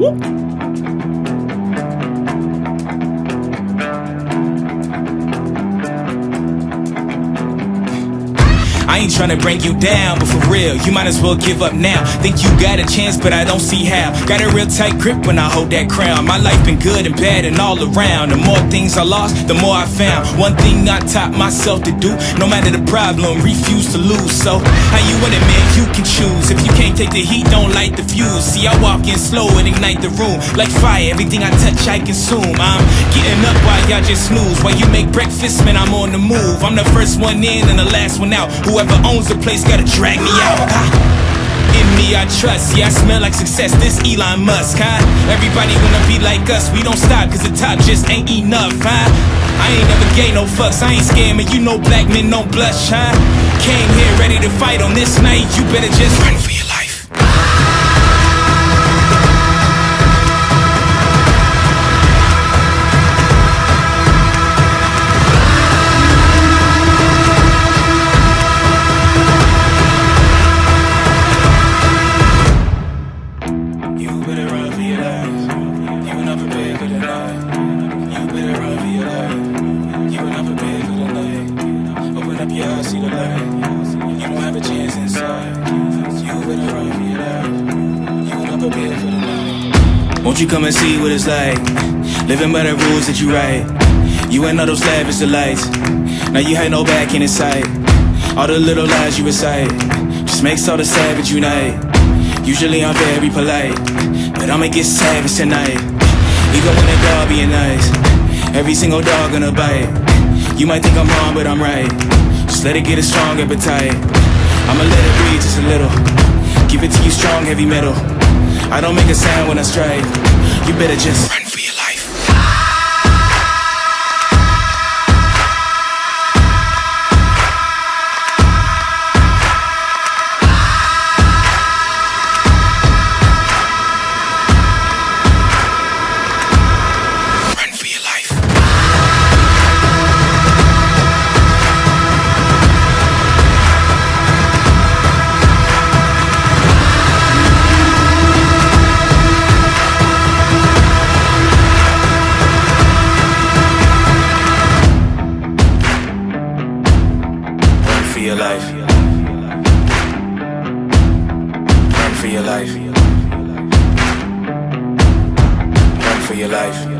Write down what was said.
I ain't tryna bring you down, but for real, you might as well give up now. Think you got a chance, but I don't see how. Got a real tight grip when I hold that crown. My life been good and bad and all around. The more things I lost, the more I found. One thing I taught myself to do, no matter the problem, refuse to lose. So, how you want it, man? You can choose. If you can't take the heat, don't light the fuse. See, I walk in slow and ignite the room. Like fire, everything I touch, I consume. I'm getting up while y'all just snooze. While you make breakfast, man, I'm on the move. I'm the first one in and the last one out. Whoever owns the place gotta drag me out. In me I trust, yeah, I smell like success, this Elon Musk, huh? Everybody wanna be like us, we don't stop cause the top just ain't enough, huh? I ain't never gave no fucks, I ain't scamming, you know black men don't blush, huh? Came here ready to fight on this night, you better just run for your life. See the light. You don't have a chance inside. You better run for your life. You not prepared for the night. Won't you come and see what it's like? Living by the rules that you write. You ain't all those lavish delights. Now you had no back in sight. All the little lies you recite just makes all the savage unite. Usually I'm very polite, but I'ma get savage tonight. Even when the dog being nice, every single dog gonna bite. You might think I'm wrong, but I'm right. Just let it get a strong appetite. I'ma let it breathe just a little. Give it to you strong, heavy metal. I don't make a sound when I strike. You better just run for your life. Run for your life. For your life. Run for your life. Run for your life.